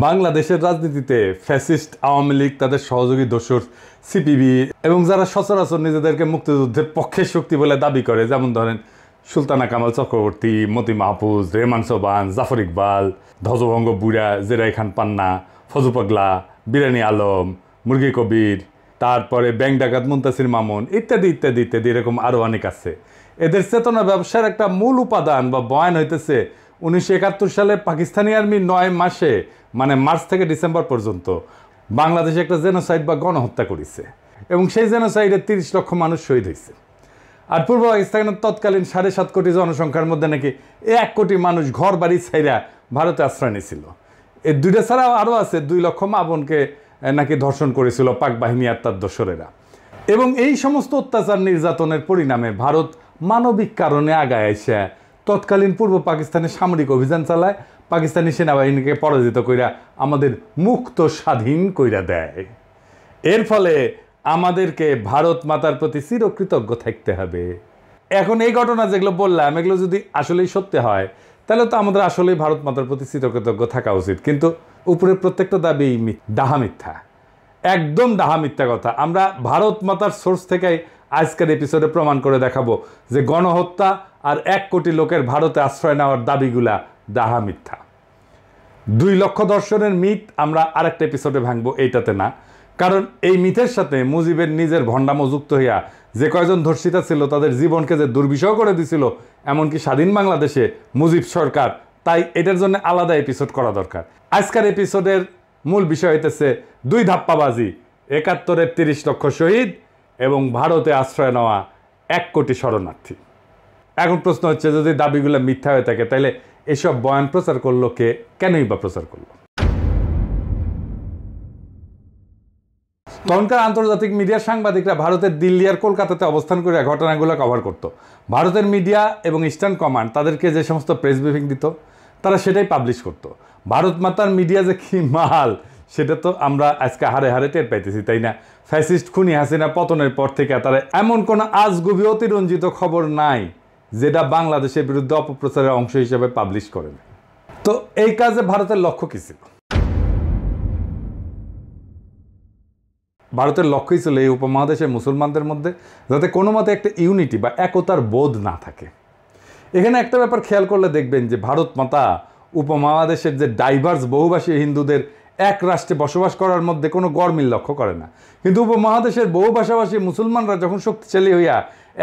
বাংলাদেশের রাজনীতিতে ফ্যাসিস্ট আওয়ামী লীগ, তাদের সহযোগী দোসর সিপিবি এবং যারা সচরাচর নিজেদেরকে মুক্তিযুদ্ধের পক্ষের শক্তি বলে দাবি করে, যেমন ধরেন সুলতানা কামাল চক্রবর্তী, মতি মাহফুজ, রেহমান সোবান, জাফর ইকবাল, ধ্বজভঙ্গ বুড়া, জেরাই খান পান্না, ফজু পাগলা, বিরানি আলম, মুরগি কবির, তারপরে ব্যাংক ডাকাত মুনতাসির মামুন ইত্যাদি ইত্যাদি ইত্যাদি, এরকম আরও অনেক আছে। এদের চেতনা ব্যবসার একটা মূল উপাদান বা বয়ান হইতেছে 1971 সালে পাকিস্তানি আর্মি 9 মাসে, মানে মার্চ থেকে ডিসেম্বর পর্যন্ত বাংলাদেশে একটা জেনোসাইড বা গণহত্যা করেছে, এবং সেই জেনোসাইডে 30 লক্ষ মানুষ শহীদ হয়েছে। আর পূর্ব পাকিস্তানের তৎকালীন 7.5 কোটি জনসংখ্যার মধ্যে নাকি 1 কোটি মানুষ ঘর বাড়ি ছাইরা ভারতে আশ্রয় নিয়েছিল। এই দুইটা ছাড়াও আরও আছে, 2 লক্ষ মা বোনকে নাকি ধর্ষণ করেছিল পাক বাহিনী আর তার দোসরেরা। এবং এই সমস্ত অত্যাচার নির্যাতনের পরিণামে ভারত মানবিক কারণে আগায় এসে তৎকালীন পূর্ব পাকিস্তানে সামরিক অভিযান চালায়, পাকিস্তানি সেনাবাহিনীকে পরাজিত কইরা আমাদের মুক্ত স্বাধীন কইরা দেয়। এর ফলে আমাদেরকে ভারত মাতার প্রতি চিরকৃতজ্ঞ থাকতে হবে। এখন এই ঘটনা যেগুলো বললাম, এগুলো যদি আসলেই সত্যি হয়, তাহলে তো আমাদের আসলেই ভারত মাতার প্রতি চিরকৃতজ্ঞ থাকা উচিত। কিন্তু উপরের প্রত্যেকটা দাবি ডাহা মিথ্যা, একদম ডাহা মিথ্যা কথা। আমরা ভারত মাতার সোর্স থেকেই আজকের এপিসোডে প্রমাণ করে দেখাবো যে গণহত্যা আর 1 কোটি লোকের ভারতে আশ্রয় নেওয়ার দাবিগুলা ডাহা মিথ্যা। 2 লক্ষ দর্শনের মিথ আমরা আরেকটা এপিসোডে ভাঙবো, এইটাতে না। কারণ এই মিথের সাথে মুজিবের নিজের ভণ্ডামো যুক্ত হইয়া যে কয়জন ধর্ষিতা ছিল তাদের জীবনকে যে দুর্বিষহ করে দিছিল, এমনকি স্বাধীন বাংলাদেশে মুজিব সরকার, তাই এটার জন্য আলাদা এপিসোড করা দরকার। আজকের এপিসোডের মূল বিষয় হইতেছে 2 ধাপ্পাবাজি, 71-এর 30 লক্ষ শহীদ এবং ভারতে আশ্রয় নেওয়া 1 কোটি শরণার্থী। এখন প্রশ্ন হচ্ছে, যদি দাবিগুলো মিথ্যা হয়ে থাকে তাহলে এসব বয়ান প্রচার করলো কে, কেনই বা প্রচার করলো? তখনকার আন্তর্জাতিক মিডিয়ার সাংবাদিকরা ভারতের দিল্লি আর কলকাতাতে অবস্থান করে ঘটনাগুলো কভার করত। ভারতের মিডিয়া এবং ইস্টার্ন কমান্ড তাদেরকে যে সমস্ত প্রেস ব্রিফিং দিত, তারা সেটাই পাবলিশ করত। ভারত মাতার মিডিয়া যে কি মাল, সেটা তো আমরা আজকে হারে হারে টের পাইতেছি, তাই না? ফ্যাসিস্ট খুনি হাসিনা পতনের পর থেকে তারা এমন কোনো আজগুবি অতিরঞ্জিত খবর নাই যেটা বাংলাদেশের বিরুদ্ধে অপপ্রচারের অংশ হিসেবে পাবলিশ করেন। তো এই কাজে ভারতের লক্ষ্য কী ছিল? ভারতের লক্ষ্যই ছিল এই উপমহাদেশের মুসলমানদের মধ্যে যাতে কোনো মতে একটা ইউনিটি বা একতার বোধ না থাকে। এখানে একটা ব্যাপার খেয়াল করলে দেখবেন যে ভারত মাতা উপমহাদেশের যে ডাইভার্স বহুভাষী হিন্দুদের এক রাষ্ট্রে বসবাস করার মধ্যে কোনো গরমিল লক্ষ্য করে না। কিন্তু উপমহাদেশের বহু ভাষাভাষী মুসলমানরা যখন শক্তিশালী হইয়া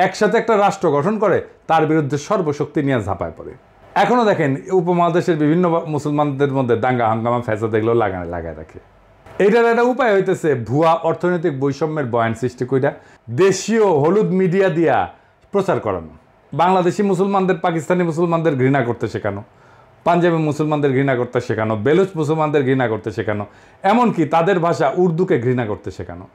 একসাথে একটা রাষ্ট্র গঠন করে, তার বিরুদ্ধে সর্বশক্তি নিয়ে ঝাঁপায় পড়ে। এখনও দেখেন উপমহাদেশের বিভিন্ন মুসলমানদের মধ্যে দাঙ্গা হাঙ্গামা ফ্যাসাদ এগুলো লাগায় রাখে। এইটার একটা উপায় হইতেছে ভুয়া অর্থনৈতিক বৈষম্যের বয়ান সৃষ্টি কইরা দেশীয় হলুদ মিডিয়া দিয়া প্রচার করানো। বাংলাদেশি মুসলমানদের পাকিস্তানি মুসলমানদের ঘৃণা করতে শেখানো, পাঞ্জাবি মুসলমানদের ঘৃণা করতে শেখানো, বেলুচ মুসলমানদের ঘৃণা করতে শেখানো, এমনকি তাদের ভাষা উর্দুকে ঘৃণা করতে শেখানো।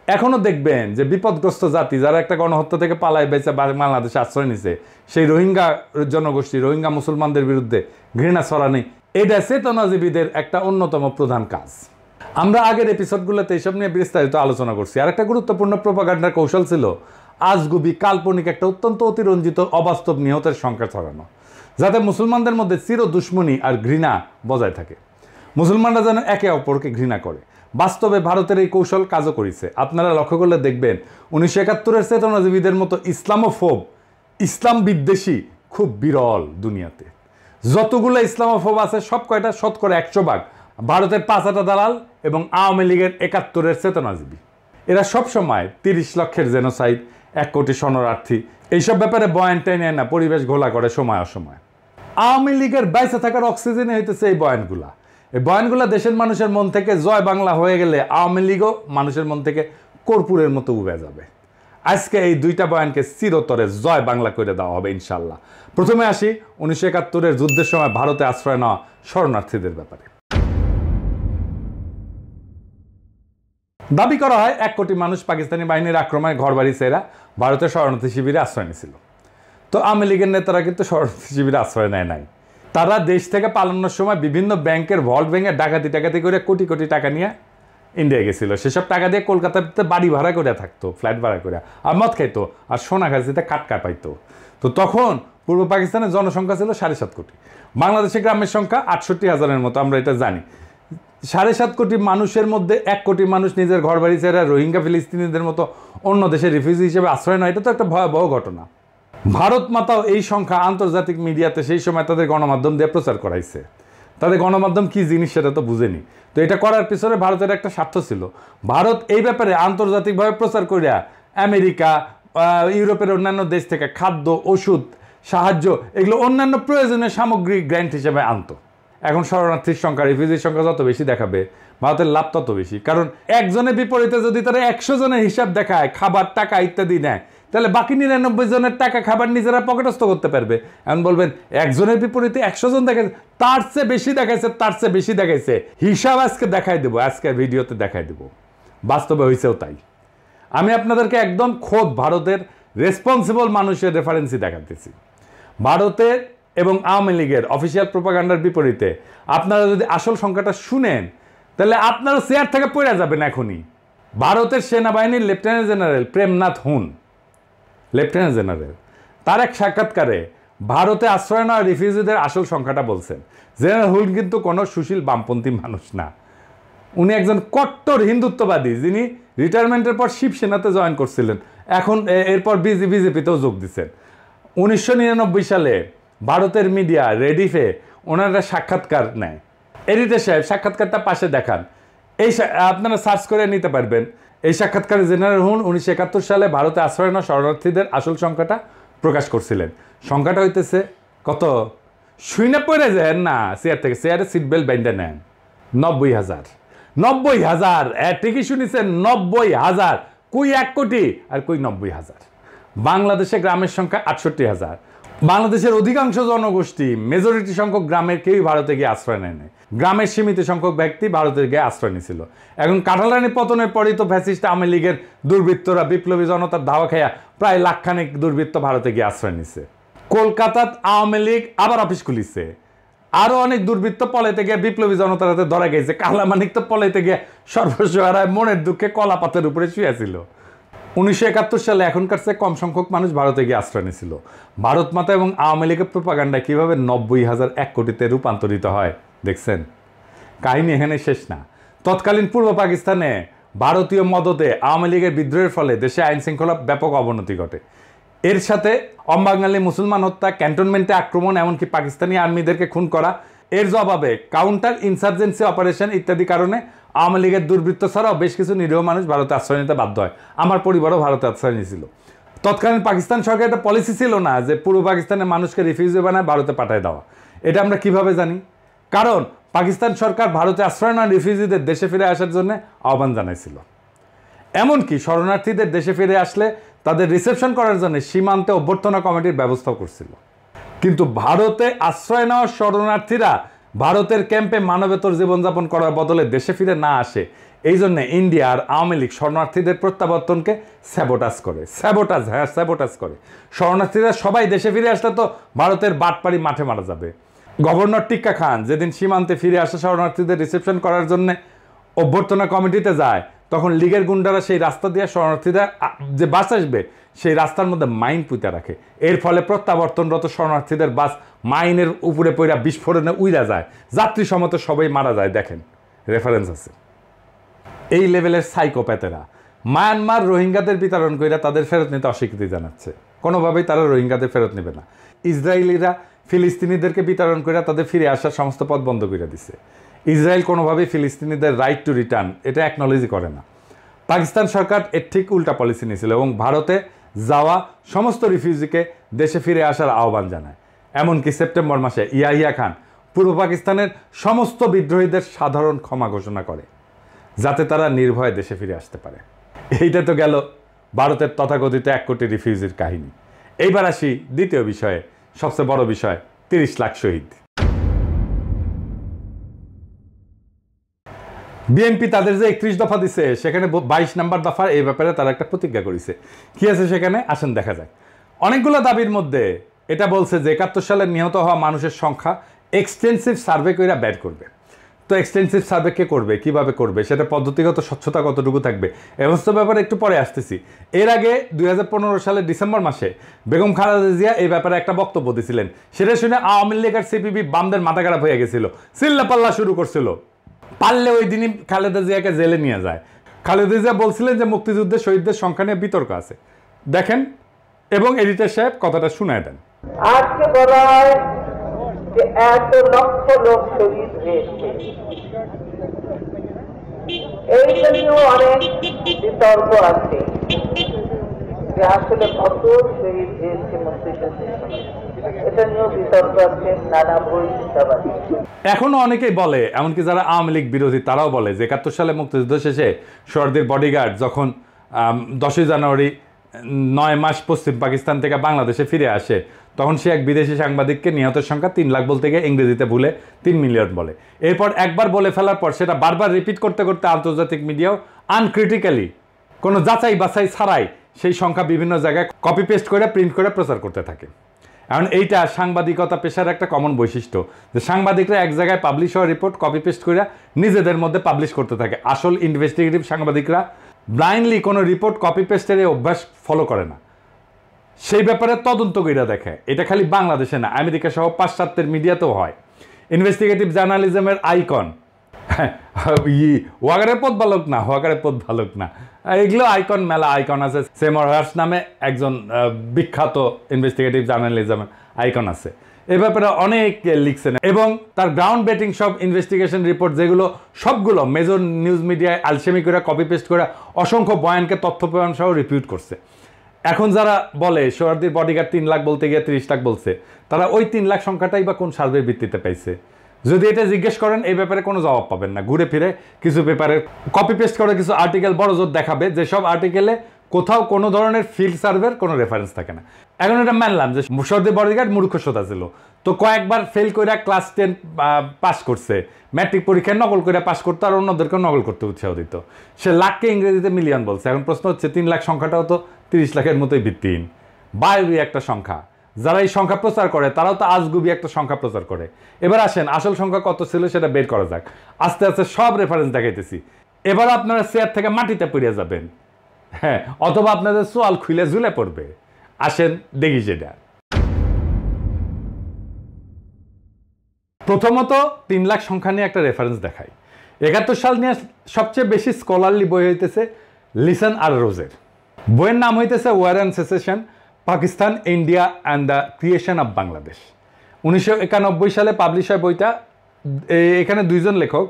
এখনও দেখবেন যে বিপদগ্রস্ত জাতি যারা একটা গণহত্যা থেকে পালায় বেঁচে বাংলাদেশে আশ্রয় নিছে, সেই রোহিঙ্গা জনগোষ্ঠী, রোহিঙ্গা মুসলমানদের বিরুদ্ধে ঘৃণা ছড়ানি, এটা চেতনাজীবীদের একটা অন্যতম প্রধান কাজ। আমরা আগের এপিসোডগুলোতে এইসব নিয়ে বিস্তারিত আলোচনা করছি। আর একটা গুরুত্বপূর্ণ প্রোপাগান্ডার কৌশল ছিল আজগুবি কাল্পনিক একটা অত্যন্ত অতিরঞ্জিত অবাস্তব নিহতের সংখ্যা ছড়ানো, যাতে মুসলমানদের মধ্যে চির দুশ্মনী আর ঘৃণা বজায় থাকে, মুসলমানরা যেন একে অপরকে ঘৃণা করে। বাস্তবে ভারতের এই কৌশল কাজও করেছে। আপনারা লক্ষ্য করলে দেখবেন 1971-এর চেতনাজীবীদের মতো ইসলামোফোব, ইসলাম বিদ্বেষী খুব বিরল দুনিয়াতে। যতগুলো ইসলামোফোব আছে সব কয়টা শতকরা 100% ভারতের 5 দালাল এবং আওয়ামী লীগের 71-এর চেতনাজীবী। এরা সবসময় 30 লক্ষের জেনোসাইড, 1 কোটি শরণার্থী, এইসব ব্যাপারে বয়ান টেনে না পরিবেশ ঘোলা করে সময় অসময়। আওয়ামী লীগের বাইসে থাকার অক্সিজেনে হইতেছে এই বয়ানগুলা। এই বয়ানগুলা দেশের মানুষের মন থেকে জয় বাংলা হয়ে গেলে আওয়ামী লীগও মানুষের মন থেকে কর্পূরের মতো উবে যাবে। আজকে এই 2টা বয়ানকে চিরতরে জয় বাংলা করে দেওয়া হবে ইনশাল্লাহ। প্রথমে আসি 1971-এর যুদ্ধের সময় ভারতে আশ্রয় নেওয়া শরণার্থীদের ব্যাপারে। দাবি করা হয় 1 কোটি মানুষ পাকিস্তানি বাহিনীর আক্রমণে ঘরবাড়ি ছেড়ে ভারতের শরণার্থী শিবিরে আশ্রয় নিয়েছিল। তো আওয়ামী লীগের নেতারা কিন্তু শরণার্থী শিবিরে আশ্রয় নেয় নাই। তারা দেশ থেকে পালানোর সময় বিভিন্ন ব্যাংকের ভল্ট ভেঙে ডাকাতি করে কোটি কোটি টাকা নিয়ে ইন্ডিয়া গেছিল। সেসব টাকা দিয়ে কলকাতাতে বাড়ি ভাড়া করে থাকতো, ফ্ল্যাট ভাড়া করে, আর মদ খাইতো, আর সোনাগাছিতে কাটকা পাইতো। তো তখন পূর্ব পাকিস্তানের জনসংখ্যা ছিল 7.5 কোটি। বাংলাদেশে গ্রামের সংখ্যা 68,000-এর মতো, আমরা এটা জানি। 7.5 কোটি মানুষের মধ্যে 1 কোটি মানুষ নিজের ঘর বাড়ি ছেড়ে রোহিঙ্গা ফিলিস্তিনিদের মতো অন্য দেশে রিফিউজি হিসেবে আশ্রয় নেয়, এটা তো একটা ভয়াবহ ঘটনা। ভারত মাতাও এই সংখ্যা আন্তর্জাতিক মিডিয়াতে সেই সময় তাদের গণমাধ্যম দিয়ে প্রচার করাইছে। তাদের গণমাধ্যম কি জিনিস সেটা তো বুঝেনি। তো এটা করার পিছনে ভারতের একটা স্বার্থ ছিল। ভারত এই ব্যাপারে আন্তর্জাতিকভাবে প্রচার করিয়া আমেরিকা, ইউরোপের অন্যান্য দেশ থেকে খাদ্য, ওষুধ, সাহায্য, এগুলো অন্যান্য প্রয়োজনীয় সামগ্রী গ্র্যান্ট হিসেবে আনতো। এখন শরণার্থীর সংখ্যা, রিফিউজির সংখ্যা যত বেশি দেখাবে, ভারতের লাভ তত বেশি। কারণ একজনের বিপরীতে যদি তারা 100 জনের হিসাব দেখায়, খাবার, টাকা ইত্যাদি নেয়, তাহলে বাকি 99 জনের টাকা খাবার নিজেরা পকেটস্থ করতে পারবে। এখন বলবেন একজনের বিপরীতে 100 জন দেখাইছে, তার চেয়ে বেশি দেখাইছে। হিসাব আজকে দেখাই দেবো, আজকের ভিডিওতে দেখাই দেবো। বাস্তবে হয়েছেও তাই। আমি আপনাদেরকে একদম খোদ ভারতের রেসপন্সিবল মানুষের রেফারেন্সই দেখাতেছি। ভারতের এবং আওয়ামী লীগের অফিসিয়াল প্রোপাগান্ডার বিপরীতে আপনারা যদি আসল সংখ্যাটা শুনেন, তাহলে আপনারা চেয়ার থেকে পড়ে যাবেন এখনই। ভারতের সেনাবাহিনীর লেফটেন্যান্ট জেনারেল প্রেমনাথ হুন, লেফটেন্যান্ট জেনারেল, তার এক সাক্ষাৎকারে ভারতে আশ্রয় নেওয়া রিফিউজিদের আসল সংখ্যাটা বলছেন। জেনারেল হুন কিন্তু কোনো সুশীল বামপন্থী মানুষ না। উনি একজন কট্টর হিন্দুত্ববাদী, যিনি রিটায়ারমেন্টের পর শিবসেনাতে জয়েন করছিলেন, এখন এরপর বিজেপিতেও যোগ দিচ্ছেন। 1999 সালে ভারতের মিডিয়া রেডিফে ওনারা সাক্ষাৎকার নেয়। এডিটর সাহেব সাক্ষাৎকারটা পাশে দেখান, আপনারা সার্চ করে নিতে পারবেন। এই সাক্ষাৎকারে জেনারেল হুন 1971 সালে ভারতে আশ্রয় নেওয়া শরণার্থীদের আসল সংখ্যাটা প্রকাশ করছিলেন। সংখ্যাটা হইতেছে কত? শুইনা পড়ে যায় না চেয়ার থেকে, চেয়ারে সিট বেল্ট বাইন্ডা নেন। 90,000। 90,000, ঠিকই শুনেছেন, 90,000। কই 1 কোটি আর কই 90,000। বাংলাদেশে গ্রামের সংখ্যা 68,000। বাংলাদেশের অধিকাংশ জনগোষ্ঠী, মেজরিটি সংখ্যক গ্রামের কেউই ভারতে গিয়ে আশ্রয় নেয় নাই। গ্রামের সীমিত সংখ্যক ব্যক্তি ভারতে গিয়ে আশ্রয় নিয়েছিল। এখন কাঁঠালরানী পতনের পরই তো ফ্যাসিস্ট আওয়ামী লীগের দুর্বৃত্তরা বিপ্লবী জনতার ধাওয়া খাইয়া প্রায় লাখখানেক দুর্বৃত্ত ভারতে গিয়ে আশ্রয় নিছে। কলকাতাত আওয়ামী লীগ আবার অফিস খুলিছে। আরো অনেক দুর্বৃত্ত পলাইতে গিয়ে বিপ্লবী জনতার হাতে ধরা গেছে। কালামানিক তো পলাইতে গিয়ে সর্বস্ব হারায় মনের দুঃখে কলাপাতের উপরে শুয়েছিল। 1971 সালে এখনকার চেয়ে কম সংখ্যক মানুষ ভারতে গিয়ে আশ্রয় নিয়েছিল। ভারত মাতা এবং আওয়ামী লীগের প্রোপাগান্ডায় কীভাবে 90,000 1 কোটিতে রূপান্তরিত হয় দেখছেন। কাহিনী এখানে শেষ না। তৎকালীন পূর্ব পাকিস্তানে ভারতীয় মদতে আওয়ামী লীগের বিদ্রোহের ফলে দেশে আইন শৃঙ্খলা ব্যাপক অবনতি ঘটে। এর সাথে অবাঙালি মুসলমান হত্যা, ক্যান্টনমেন্টে আক্রমণ, এমনকি পাকিস্তানি আর্মিদেরকে খুন করা, এর জবাবে কাউন্টার ইনসার্জেন্সি অপারেশন ইত্যাদি কারণে আওয়ামী লীগের দুর্বৃত্ত ছাড়াও বেশ কিছু নিরীহ মানুষ ভারতে আশ্রয় নিতে বাধ্য হয়। আমার পরিবারও ভারতে আশ্রয় নিয়েছিল। তৎকালীন পাকিস্তান সরকার একটা পলিসি ছিল না যে পূর্ব পাকিস্তানের মানুষকে রিফিউজি বানায় ভারতে পাঠায় দেওয়া। এটা আমরা কিভাবে জানি? কারণ পাকিস্তান সরকার ভারতে আশ্রয় নেওয়া রিফিউজিদের দেশে ফিরে আসার জন্য আহ্বান জানাইছিল। এমনকি শরণার্থীদের দেশে ফিরে আসলে তাদের রিসেপশন করার জন্য সীমান্তে অভ্যর্থনা কমিটির ব্যবস্থাও করছিল। কিন্তু ভারতে আশ্রয় নেওয়া শরণার্থীরা ভারতের ক্যাম্পে মানবেতর জীবনযাপন করার বদলে দেশে ফিরে না আসে, এই জন্য ইন্ডিয়া আর আওয়ামী লীগ শরণার্থীদের প্রত্যাবর্তনকে স্যাবোটাজ করে। শরণার্থীরা সবাই দেশে ফিরে আসলে তো ভারতের বাটপাড়ি মাঠে মারা যাবে। গভর্নর টিক্কা খান যেদিন সীমান্তে ফিরে আসা শরণার্থীদের রিসেপশন করার জন্য অভ্যর্থনা কমিটিতে যায়, তখন লীগের গুন্ডারা সেই রাস্তা দিয়ে শরণার্থীরা যে বাস আসবে সেই রাস্তার মধ্যে মাইন পুঁতে রাখে। এর ফলে প্রত্যাবর্তনরত শরণার্থীদের বাস মাইনের উপরে পড়া বিস্ফোরণে উইরা যায়, যাত্রী সমত সবাই মারা যায়। দেখেন, রেফারেন্স আছে। এই লেভেলের সাইকোপ্যাথেরা মায়ানমার রোহিঙ্গাদের বিতরণ করে তাদের ফেরত নিতে অস্বীকৃতি জানাচ্ছে। কোনোভাবেই তারা রোহিঙ্গাদের ফেরত নেবে না। ইসরায়েলিরা ফিলিস্তিনিদেরকে বিতরণ করে তাদের ফিরে আসার সমস্ত পথ বন্ধ করে দিছে। ইসরায়েল কোনোভাবেই ফিলিস্তিনিদের রাইট টু রিটার্ন এটা অ্যাকনোলেজই করে না। পাকিস্তান সরকার এর ঠিক উল্টা পলিসি নিয়েছিল এবং ভারতে যাওয়া সমস্ত রিফিউজিকে দেশে ফিরে আসার আহ্বান জানায়। এমনকি সেপ্টেম্বর মাসে ইয়াহিয়া খান পূর্ব পাকিস্তানের সমস্ত বিদ্রোহীদের সাধারণ ক্ষমা ঘোষণা করে, যাতে তারা নির্ভয়ে দেশে ফিরে আসতে পারে। এইটা তো গেল ভারতের তথাকথিত 1 কোটি রিফিউজির কাহিনী। এইবার আসি দ্বিতীয় বিষয়ে, সবচেয়ে বড় বিষয়, 30 লাখ শহীদ। বিএনপি তাদের যে 31 দফা দিছে সেখানে 22 নম্বর দফার এই ব্যাপারে তারা একটা প্রতিজ্ঞা করেছে। কি আছে সেখানে আসেন দেখা যাক। অনেকগুলো দাবির মধ্যে এটা বলছে যে 71 সালে নিহত হওয়া মানুষের সংখ্যা এক্সটেন্সিভ সার্ভে করে বের করবে। তো এক্সটেন্সিভ সার্ভে কে করবে, কিভাবে করবে, সেটা পদ্ধতিগত স্বচ্ছতা কতটুকু থাকবে, এ সমস্ত ব্যাপারে একটু পরে আসতেছি। এর আগে 2015 সালের ডিসেম্বর মাসে বেগম খালেদা জিয়া এই ব্যাপারে একটা বক্তব্য দিয়েছিলেন। সেটা শুনে আওয়ামী লীগ আর সিপিবি বামদের মাথা খারাপ হয়ে গেছিল, চিল্লাপাল্লা শুরু করছিল। পারলে ওই দিনই খালেদা জিয়াকে জেলে নিয়ে যায়। খালেদা জিয়া বলছিলেন যে মুক্তিযুদ্ধের শহীদদের সংখ্যা নিয়ে বিতর্ক আছে। দেখেন এবং এডিটর সাহেব কথাটা শুনায় দেন। আজকে বলা হয় যে এত লক্ষ লোক শহীদ হয়েছে, এই জন্য অনেক বিতর্ক আছে যে আসলে কত শহীদ হয়েছে মুক্তিযুদ্ধের সময়, এটা নিয়েও বিতর্ক আছে, নানা বই চিন্তাবাদী। এখনো অনেকেই বলে, এমনকি যারা আওয়ামী লীগ বিরোধী তারাও বলে যে 71 সালে মুক্তিযুদ্ধ শেষে সোহরাওয়ার্দীর বডিগার্ড যখন 10ই জানুয়ারি 9 মাস পশ্চিম পাকিস্তান থেকে বাংলাদেশে ফিরে আসে, তখন সে এক বিদেশি সাংবাদিককে নিহতের সংখ্যা 3 লাখ বলতে গিয়ে ইংরেজিতে ভুলে 3 মিলিয়ন বলে। এরপর একবার বলে ফেলার পর সেটা বারবার রিপিট করতে করতে আন্তর্জাতিক মিডিয়াও আনক্রিটিক্যালি কোনো যাচাই বাছাই ছাড়াই সেই সংখ্যা বিভিন্ন জায়গায় কপি পেস্ট করে প্রিন্ট করে প্রচার করতে থাকে। এখন এইটা সাংবাদিকতা পেশার একটা কমন বৈশিষ্ট্য যে সাংবাদিকরা এক জায়গায় পাবলিশ হওয়া রিপোর্ট কপি পেস্ট করে নিজেদের মধ্যে পাবলিশ করতে থাকে। আসল ইনভেস্টিগেটিভ সাংবাদিকরা ব্লাইন্ডলি কোনো রিপোর্ট কপি পেস্টের এই অভ্যাস ফলো করে না, সেই ব্যাপারে তদন্ত করে দেখে। এটা খালি বাংলাদেশে না, আমেরিকা সহ পাশ্চাত্যের মিডিয়াতেও হয়। ইনভেস্টিগেটিভ জার্নালিজমের আইকন ওয়াগারের পথ বালক না, ওয়াগারের পথ বালক না, এগুলো আইকন, মেলা আইকন আছে। সেমর হার্স নামে একজন বিখ্যাত ইনভেস্টিগেটিভ জার্নালিজমের আইকন আছে। এ ব্যাপারে অনেক লিখছেন এবং তার গ্রাউন্ড ব্রেকিং সব ইনভেস্টিগেশন রিপোর্ট যেগুলো সবগুলো মেজর নিউজ মিডিয়ায় আলসেমি করে কপি পেস্ট করে অসংখ্য বয়ানকে তথ্য প্রমাণ সহ রিপিউট করছে। এখন যারা বলে সোহরাওয়ার্দীর বডিগার্ড 3 লাখ বলতে গিয়ে 30 লাখ বলছে, তারা ওই 3 লাখ সংখ্যাটাই বা কোন সার্ভের ভিত্তিতে পাইছে? যদি এটা জিজ্ঞেস করেন এই ব্যাপারে কোনো জবাব পাবেন না। ঘুরে ফিরে কিছু পেপারে কপি পেস্ট করে কিছু আর্টিকেল বড় জোর দেখাবে, যেসব আর্টিকেলে কোথাও কোনো ধরনের ফিল্ড সার্ভের কোনো রেফারেন্স থাকে না। এখন এটা মানলাম যে সোহরাওয়ার্দীর বডিগার্ড মূর্খতা ছিল, তো কয়েকবার ফেল করে ক্লাস 10 পাস করছে, ম্যাট্রিক পরীক্ষায় নকল করে পাস করতো আর অন্যদেরকেও নকল করতে উৎসাহ দিত। সে লাখকে ইংরেজিতে মিলিয়ন বলছে। এখন প্রশ্ন হচ্ছে 3 লাখ সংখ্যাটাও তো 30 লাখের মতোই ভিত্তিহীন, বাইরে একটা সংখ্যা। যারা এই সংখ্যা প্রচার করে তারাও তো আজগুবি একটা সংখ্যা প্রচার করে। এবার আসেন আসল সংখ্যা কত ছিল সেটা বের করা যাক। আস্তে আস্তে সব রেফারেন্স দেখাইতেছি। এবার আপনারা চেয়ার থেকে মাটিতে পড়ে যাবেন, হ্যাঁ, অথবা আপনাদের সোয়াল খুলে ঝুলে পড়বে। আসেন দেখি সেটা। প্রথমত 3 লাখ সংখ্যা নিয়ে একটা রেফারেন্স দেখাই। 71 সাল নিয়ে সবচেয়ে বেশি স্কলারলি বই হইতেছে লিসন আর রোজের। বইয়ের নাম হইতেছে war and secession, Pakistan, India and the creation of Bangladesh. 1991 সালে পাবলিশ হয় বইটা। এখানে 2 জন লেখক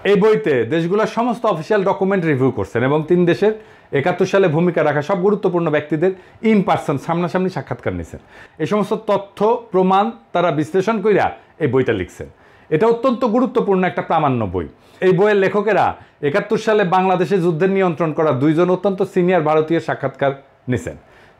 এই বইতে দেশগুলোর সমস্ত অফিসিয়াল ডকুমেন্ট রিভিউ করছেন এবং 3 দেশের 71 সালে ভূমিকা রাখা সব গুরুত্বপূর্ণ ব্যক্তিদের ইন পার্সন সামনাসামনি সাক্ষাৎকার নিয়েছেন। এই সমস্ত তথ্য প্রমাণ তারা বিশ্লেষণ কইরা এই বইটা লিখছেন। এটা অত্যন্ত গুরুত্বপূর্ণ একটা প্রামাণ্য বই। এই বইয়ের লেখকেরা 71 সালে বাংলাদেশে যুদ্ধের নিয়ন্ত্রণ করা 2 জন অত্যন্ত সিনিয়র ভারতীয় সাক্ষাৎকার নিছেন,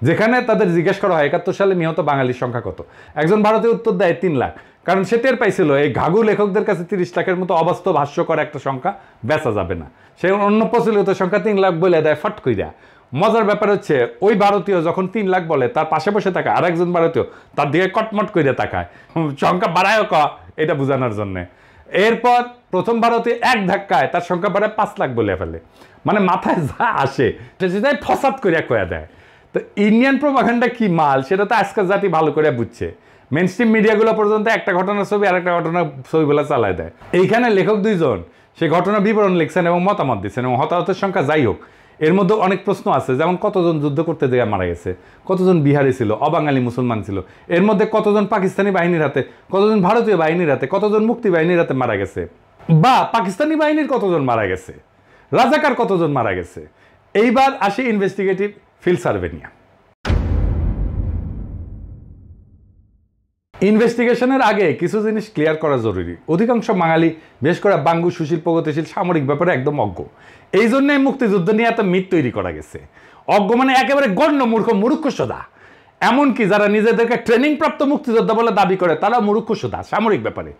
যেখানে তাদের জিজ্ঞেস করা হয় 71 সালে নিহত বাঙালির সংখ্যা কত। একজন ভারতীয় উত্তর দেয় 3 লাখ, কারণ সে টের পাইছিল এই ঘাঘু লেখকদের কাছে 30 লাখের মতো অবাস্তব হাস্যকর একটা সংখ্যা বেচা যাবে না। সে অন্য প্রচলিত সংখ্যা 3 লাখ বলে দেয় ফট কইরা। মজার ব্যাপার হচ্ছে ওই ভারতীয় যখন 3 লাখ বলে তার পাশে বসে থাকা আরেকজন ভারতীয় তার দিকে কটমট করে তাকায়, সংখ্যা বাড়ায় এটা বোঝানোর জন্যে। এরপর প্রথম ভারতীয় এক ধাক্কায় তার সংখ্যা বাড়ায় 5 লাখ বলে ফেলে। মানে মাথায় যা আসে সেটাই ফসাদ করিয়া কয়া দেয়। তো ইন্ডিয়ান প্রোপাগান্ডা কি মাল সেটা তো আজকাল জাতি ভালো করে বুঝছে। মেন স্ট্রিম মিডিয়াগুলো পর্যন্ত একটা ঘটনার ছবি আর একটা ঘটনার ছবিগুলো চালায় দেয়। এইখানে লেখক 2 জন সেই ঘটনার বিবরণ লিখছেন এবং মতামত দিচ্ছেন, এবং হতাহতের সংখ্যা যাই হোক এর মধ্যে অনেক প্রশ্ন আছে, যেমন কতজন যুদ্ধ করতে যেয়ে মারা গেছে, কতজন বিহারি ছিল, অবাঙালি মুসলমান ছিল, এর মধ্যে কতজন পাকিস্তানি বাহিনীর হাতে, কতজন ভারতীয় বাহিনীর হাতে, কতজন মুক্তি বাহিনীর হাতে মারা গেছে, বা পাকিস্তানি বাহিনীর কতজন মারা গেছে, রাজাকার কতজন মারা গেছে। এইবার আসি ইনভেস্টিগেটিভ ফিল্ড সার্ভে নিয়ে। ইনভেস্টিগেশনের আগে কিছু জিনিস ক্লিয়ার করা জরুরি। অধিকাংশ বাঙালি, বিশেষ করে বাঙ্গু, সুশীল, প্রগতিশীল, সামরিক ব্যাপারে একদম অজ্ঞ। এই জন্যই মুক্তিযুদ্ধ নিয়ে এত মিথ তৈরি করা গেছে। অজ্ঞ মানে একেবারে গণ্য মূর্খ, মূর্খসোদা। এমনকি যারা নিজেদেরকে ট্রেনিং প্রাপ্ত মুক্তিযোদ্ধা বলে দাবি করে তারা মূর্খসোদা সামরিক ব্যাপারে।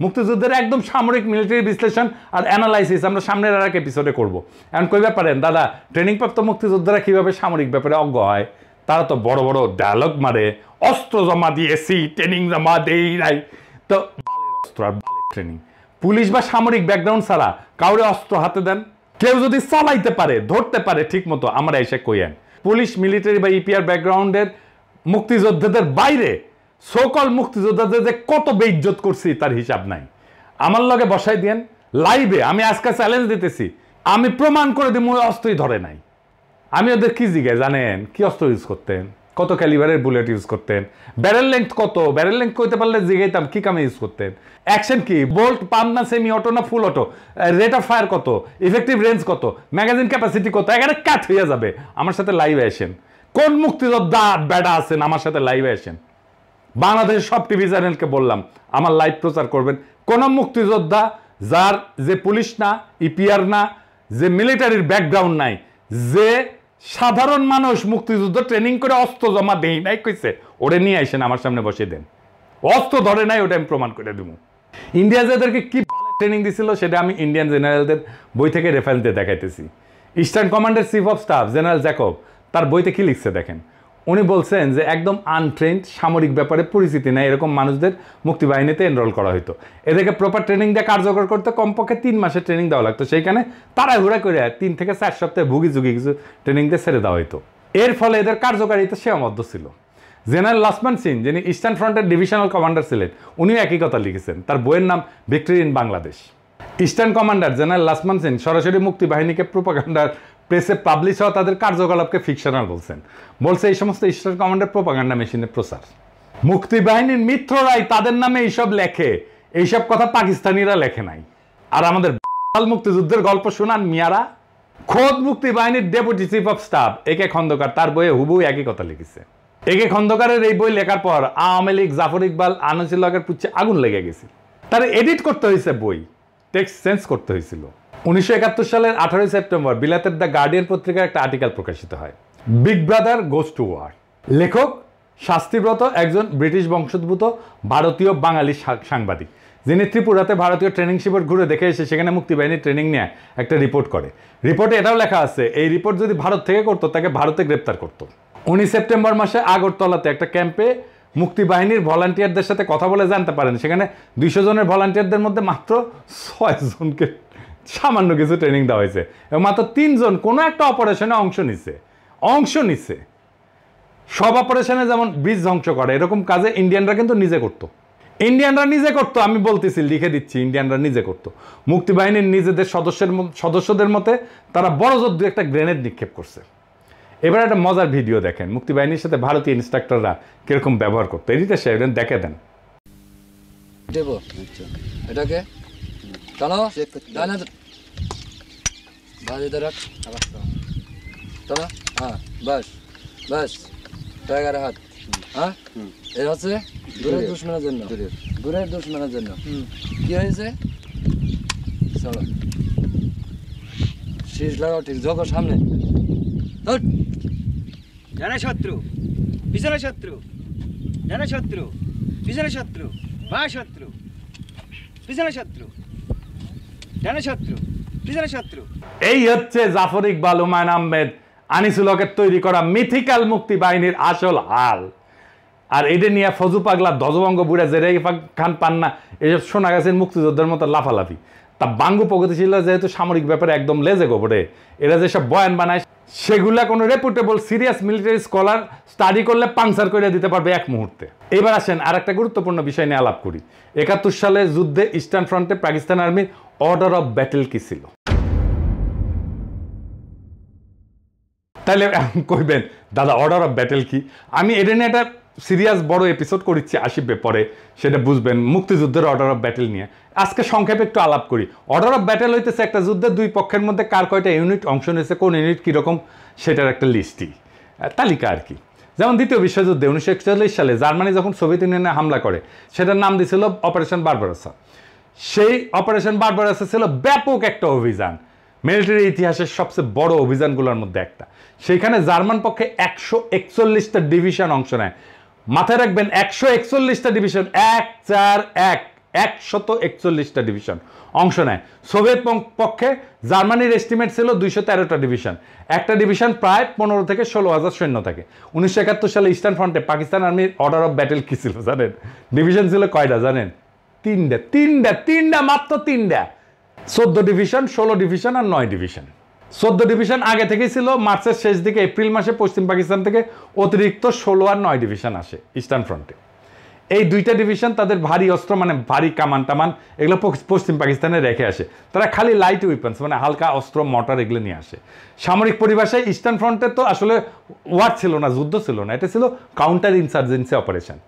মুক্তিযুদ্ধের একদম সামরিক মিলিটারি বিশ্লেষণ আর অ্যানালাইসিস আমরা সামনের আর এক এপিসোডে করবো। এখন কইবা পারেন দাদা ট্রেনিংপ্রাপ্ত মুক্তিযোদ্ধারা কীভাবে সামরিক ব্যাপারে অজ্ঞ হয়? তারা তো বড় বড় ডায়লগ মারে, অস্ত্র জমা দিয়েছি, ট্রেনিং জমা দেই নাই। তো অস্ত্র আর ট্রেনিং, পুলিশ বা সামরিক ব্যাকগ্রাউন্ড ছাড়া কাউরে অস্ত্র হাতে দেন? কেউ যদি চালাইতে পারে, ধরতে পারে ঠিক মতো, আমরা এসে কইয়েন। পুলিশ, মিলিটারি বা ইপিআর ব্যাকগ্রাউন্ডের মুক্তিযোদ্ধাদের বাইরে সকল মুক্তিযোদ্ধাদের যে কত বেইজ্জত করছি তার হিসাব নাই। আমার লগে বসাই দিয়েন লাইভে, আমি আজকে চ্যালেঞ্জ দিতেছি, আমি প্রমাণ করে দিব ওই অস্ত্রই ধরে নাই। আমি ওদের কি জিজ্ঞাসা জানেন কি অস্ত্র ইউজ করতেন, কত ক্যালিবারের বুলেট ইউজ করতেন, ব্যারেল লেন্থ কত, ব্যারেল লেন্থ কইতে পারলে জিজ্ঞাইতাম কি কামে ইউজ করতেন, অ্যাকশন কি, বোল্ট পাম্প না সেমি অটো না ফুল অটো, রেট অফ ফায়ার কত, ইফেক্টিভ রেঞ্জ কত, ম্যাগাজিন ক্যাপাসিটি কত, এখানে কাট হয়ে যাবে। আমার সাথে লাইভে আসেন, কোন মুক্তিযোদ্ধা বেড়া আছেন আমার সাথে লাইভে আসেন। বাংলাদেশের সব টিভি চ্যানেলকে বললাম আমার লাইভ প্রচার করবেন। কোন মুক্তিযোদ্ধা যার যে পুলিশ না, ইপিআর না, যে মিলিটারির ব্যাকগ্রাউন্ড নাই, যে সাধারণ মানুষ মুক্তিযুদ্ধ ট্রেনিং করে অস্ত্র জমা দেই নাই কইছে, ওরে নিয়ে আসেন আমার সামনে বসে দেন। অস্ত্র ধরে নাই ওটা আমি প্রমাণ করে দেব। ইন্ডিয়া যাদেরকে কি ট্রেনিং দিছিল সেটা আমি ইন্ডিয়ান জেনারেলদের বই থেকে রেফারেন্স দিয়ে দেখাইতেছি। ইস্টার্ন কমান্ডের chief of staff general Jacob তার বইতে কি লিখছে দেখেন। উনি বলছেন যে একদম আনট্রেন্ড, সামরিক ব্যাপারে পরিচিতি নেই এরকম মানুষদের মুক্তিবাহিনীতে এনরোল করা হতো। এদেরকে প্রপার ট্রেনিং দিয়ে কার্যকর করতে কমপক্ষে 3 মাসের ট্রেনিং দেওয়া লাগতো। সেইখানে তাড়াহুড়া করে 3 থেকে 4 সপ্তাহে ভুগি ঝুঁকি কিছু ট্রেনিং দিয়ে ছেড়ে দেওয়া হতো। এর ফলে এদের কার্যকারিতা সীমাবদ্ধ ছিল। জেনারেল লসমান সিং, যিনি ইস্টার্ন ফ্রন্টের ডিভিশনাল কমান্ডার ছিলেন, উনিও একই কথা লিখেছেন। তার বইয়ের নাম victory in Bangladesh. Eastern commander general Lachhman Singh সরাসরি মুক্তিবাহিনীকে প্রোপাগান্ডার প্রেসে পাবলিশ হওয়া তাদের কার্যকলাপকে ফিকশনাল বলছে এই সমস্ত ইস্টার্ন কমান্ডার প্রোপাগান্ডা মেশিনের প্রচার। মুক্তিবাহিনীর মিত্ররাই তাদের নামে এইসব লেখে, এইসব কথা পাকিস্তানিরা লেখে নাই। আর আমাদের মুক্তিযুদ্ধের গল্প শোনান মিয়ারা। খোদ মুক্তিবাহিনীর ডেপুটি চিফ অফ স্টাফ একে খন্দকার তার বইয়ে হুবহু একই কথা লিখেছে। একে খন্দকারের এই বই লেখার পর আওয়ামী লীগ, জাফর ইকবাল, আনিসুল্লাহের পুচ্ছে আগুন লেগে গেছিল। তার এডিট করতে হয়েছে, বই টেক্সট চেঞ্জ করতে হয়েছিল। 1971 সালের 18 সেপ্টেম্বর বিলাতের দ্য গার্ডিয়ান পত্রিকার একটা আর্টিকেল প্রকাশিত হয়, big brother goes to war. লেখক শাস্তিব্রত একজন ব্রিটিশ বংশোদ্ভূত ভারতীয় বাঙালি সাংবাদিক, যিনি ত্রিপুরাতে ভারতীয় ট্রেনিং শিবির ঘুরে দেখে এসে সেখানে মুক্তিবাহিনীর ট্রেনিং নিয়ে একটা রিপোর্ট করে। রিপোর্টে এটাও লেখা আছে এই রিপোর্ট যদি ভারত থেকে করতো তাকে ভারতে গ্রেপ্তার করতো। 19 সেপ্টেম্বর মাসে আগরতলাতে একটা ক্যাম্পে মুক্তিবাহিনীর ভলান্টিয়ারদের সাথে কথা বলে জানতে পারেন সেখানে 200 জনের ভলান্টিয়ারদের মধ্যে মাত্র 6 জনকে সামান্য কিছু ট্রেনিং দেওয়া হয়েছে এবং মাত্র 3 জন কোনো একটা অপারেশনে অংশ নিছে। সব অপারেশনে যেমন ব্রিজ ধ্বংস করে এরকম কাজে ইন্ডিয়ানরা কিন্তু নিজে করতো। আমি বলতেছি, লিখে দিচ্ছি, ইন্ডিয়ানরা নিজে করতো। মুক্তিবাহিনীর নিজেদের সদস্যদের মতে তারা বড় জোর 2-1টা গ্রেনেড নিক্ষেপ করছে। এবার একটা মজার ভিডিও দেখেন মুক্তিবাহিনীর সাথে ভারতীয় ইনস্ট্রাক্টররা কিরকম ব্যবহার করতো। এদিকে সে দেখে দেন। এটাকে টানো, ডানে বাজে রাখ, টানো, হ্যাঁ বাস বাস, টাইগার হাত, হ্যাঁ এর হচ্ছে দূরের দুশ্মনের জন্য, দূরের দুশ্মনের জন্য। কি হয়েছে চলো শীষ লাগাও, ঠিক ঝোঁকো সামনে, ডানে শত্রু, পিছনে শত্রু, ডানে শত্রু, পিছনে শত্রু, বাঁ শত্রু, পিছনে শত্রু, ডানে শত্রু, পিছনে শত্রু। এই হচ্ছে জাফর ইকবাল, হুমায়ুন আহমেদ, আনিসুল হকের তৈরি করা মিথিক্যাল মুক্তিবাহিনীর আসল হাল। আর এটা নিয়ে ফজু পাগলা, ধ্বজভঙ্গ বুড়া, জেরাই খান পান্না এসব শোনা গেছেন মুক্তিযোদ্ধার মতো লাফালাফি। তা বাঙ্গু প্রগতিশীলরা যেহেতু সামরিক ব্যাপারে একদম লেজে গোবরে, এরা যেসব বয়ান বানায় সেগুলা কোনো reputable serious military scholar study করলে পাংচার করে দিতে পারবে এক মুহূর্তে। এবার আসেন আর একটা গুরুত্বপূর্ণ বিষয় নিয়ে আলাপ করি। 71 সালে যুদ্ধে ইস্টার্ন ফ্রন্টে পাকিস্তান আর্মির অর্ডার অফ ব্যাটেল কি ছিল? তাহলে কইবেন দাদা অর্ডার অফ ব্যাটেল কি? আমি এটা নিয়ে একটা সিরিয়াস বড় এপিসোড করেছি, আসিবে পরে, সেটা বুঝবেন মুক্তিযুদ্ধের অর্ডার অফ ব্যাটেল নিয়ে। আজকে সংক্ষেপে একটু আলাপ করি। অর্ডার অফ ব্যাটেল হইতেছে একটা যুদ্ধে 2 পক্ষের মধ্যে কার কয়টা ইউনিট অংশ নিয়েছে, কোন ইউনিট কীরকম, সেটার একটা লিস্টই, তালিকা আর কি। যেমন দ্বিতীয় বিশ্বযুদ্ধে 1941 সালে জার্মানি যখন সোভিয়েত ইউনিয়নে হামলা করে সেটার নাম দিয়েছিল অপারেশন বারবারোসা। সেই অপারেশন বারবারোসা ছিল ব্যাপক একটা অভিযান, মিলিটারি ইতিহাসের সবচেয়ে বড় অভিযানগুলোর মধ্যে একটা। সেইখানে জার্মান পক্ষে 141টা ডিভিশন অংশ নেয়। মাথায় রাখবেন 141টা ডিভিশন, 141 141টা ডিভিশন অংশ নেয়। সোভিয়েত পক্ষে জার্মানির এস্টিমেট ছিল 213টা ডিভিশন, একটা ডিভিশন প্রায় 15 থেকে 16,000 সৈন্য থাকে। 1971 সালে ইস্টার্ন ফ্রন্টে পাকিস্তান আর্মির অর্ডার অফ ব্যাটেল কি ছিল জানেন? ডিভিশন ছিল কয়টা জানেন? তিনটা, মাত্র 3টা। 14 ডিভিশন, 16 ডিভিশন আর 9 ডিভিশন। 14 ডিভিশন আগে থেকেই ছিল, মার্চের শেষ দিকে এপ্রিল মাসে পশ্চিম পাকিস্তান থেকে অতিরিক্ত 16 আর 9 ডিভিশন আসে ইস্টার্ন ফ্রন্টে। এই 2টা ডিভিশন তাদের ভারী অস্ত্র মানে ভারী কামান টামান এগুলো পশ্চিম পাকিস্তানে রেখে আসে। তারা খালি লাইট উইপন্স মানে হালকা অস্ত্র মোটর এগুলো নিয়ে আসে। সামরিক পরিভাষায় ইস্টার্ন ফ্রন্টে তো আসলে ওয়ার ছিল না, যুদ্ধ ছিল না, এটা ছিল কাউন্টার ইনসার্জেন্সি অপারেশন।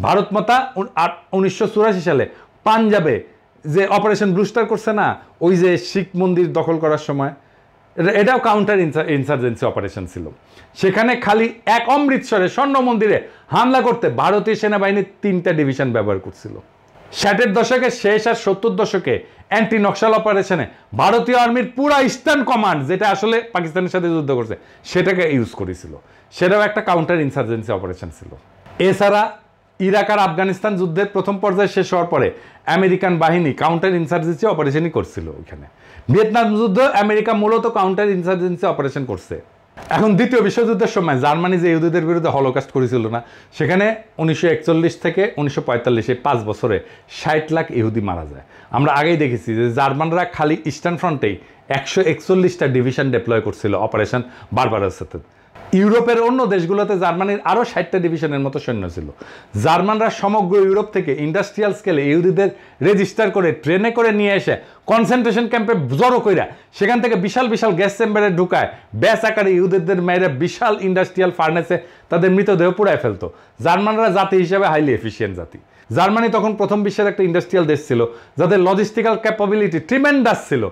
ভারত মাতা 1984 সালে পাঞ্জাবে যে অপারেশন ব্লুস্টার করছে না, ওই যে শিখ মন্দির দখল করার সময়, এটাও কাউন্টার ইনসার্জেন্সি অপারেশন ছিল। সেখানে খালি এক অমৃতসরে স্বর্ণ মন্দিরে হামলা করতে ভারতীয় সেনাবাহিনী 3টা ডিভিশন ব্যবহার করছিল। 60-এর দশকের শেষ আর 70 দশকে অ্যান্টি নকশাল অপারেশনে ভারতীয় আর্মির পুরা ইস্টার্ন কমান্ড, যেটা আসলে পাকিস্তানের সাথে যুদ্ধ করছে, সেটাকে ইউজ করেছিল। সেটাও একটা কাউন্টার ইনসার্জেন্সি অপারেশন ছিল। এছাড়া ইরাক আর আফগানিস্তান যুদ্ধের প্রথম পর্যায়ে শেষ হওয়ার পরে আমেরিকান বাহিনী কাউন্টার ইনসার্জেন্সি অপারেশনই করছিল ওইখানে। ভিয়েতনাম যুদ্ধ আমেরিকা মূলত কাউন্টার ইনসার্জেন্সি অপারেশন করছে। এখন দ্বিতীয় বিশ্বযুদ্ধের সময় জার্মানি যে ইহুদিদের বিরুদ্ধে হলোকাস্ট করেছিল না, সেখানে 1941 থেকে 1945 এই 5 বছরে 60 লাখ ইহুদি মারা যায়। আমরা আগেই দেখেছি যে জার্মানরা খালি ইস্টার্ন ফ্রন্টেই 141টা ডিভিশন ডেপ্লয় করছিল অপারেশন বারবারার সাথে। ইউরোপের অন্য দেশগুলোতে জার্মানির আরও 60টা ডিভিশনের মতো সৈন্য ছিল। জার্মানরা সমগ্র ইউরোপ থেকে ইন্ডাস্ট্রিয়াল স্কেলে ইহুদিদের রেজিস্টার করে ট্রেনে করে নিয়ে এসে কনসেন্ট্রেশন ক্যাম্পে জড়ো কইরা সেখান থেকে বিশাল বিশাল গ্যাস চেম্বারে ঢুকায় ব্যাস আকারে ইহুদিদের মেয়েরা বিশাল ইন্ডাস্ট্রিয়াল ফার্নেসে তাদের মৃতদেহ পুড়ায় ফেলতো। জার্মানরা জাতি হিসেবে হাইলি এফিসিয়েন্ট জাতি। জার্মানি তখন প্রথম বিশ্বের একটা ইন্ডাস্ট্রিয়াল দেশ ছিল, যাদের লজিস্টিক্যাল ক্যাপাবিলিটি ট্রিমেন্ডাস ছিল।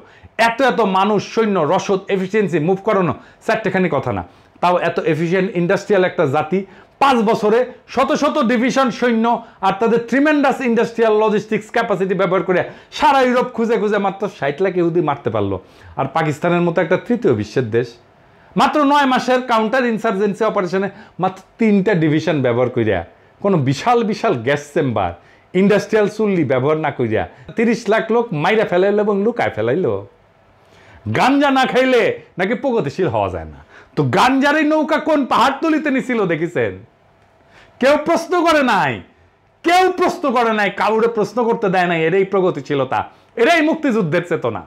এত মানুষ, সৈন্য, রসদ, এফিসিয়েন্সি মুভ করানো চারটেখানি কথা না, তাও এত এফিসিয়েন্ট ইন্ডাস্ট্রিয়াল একটা জাতি 5 বছরে শত শত ডিভিশন সৈন্য আর তাদের ট্রিমেন্ডাস ইন্ডাস্ট্রিয়াল লজিস্টিক্স ক্যাপাসিটি ব্যবহার করে সারা ইউরোপ খুঁজে খুঁজে মাত্র 60 লাখ ইহুদি মারতে পারলো। আর পাকিস্তানের মতো একটা তৃতীয় বিশ্বের দেশ মাত্র 9 মাসের কাউন্টার ইনসার্জেন্সি অপারেশনে মাত্র 3টা ডিভিশন ব্যবহার করিয়া, কোনো বিশাল বিশাল গ্যাস চেম্বার, ইন্ডাস্ট্রিয়াল চুল্লি ব্যবহার না করিয়া 30 লাখ লোক মাইরা ফেলাইলো এবং লুকায় ফেলাইলো। গাঞ্জা না খাইলে নাকি প্রগতিশীল হওয়া যায় না। তো গাঞ্জারের নৌকা কোন পাহাড়তলিতে নিছিল দেখেছেন? কেউ প্রশ্ন করে নাই, কাউরে প্রশ্ন করতে দেয় নাই। এরাই প্রগতিশীলতা, এরাই মুক্তিযুদ্ধের চেতনা।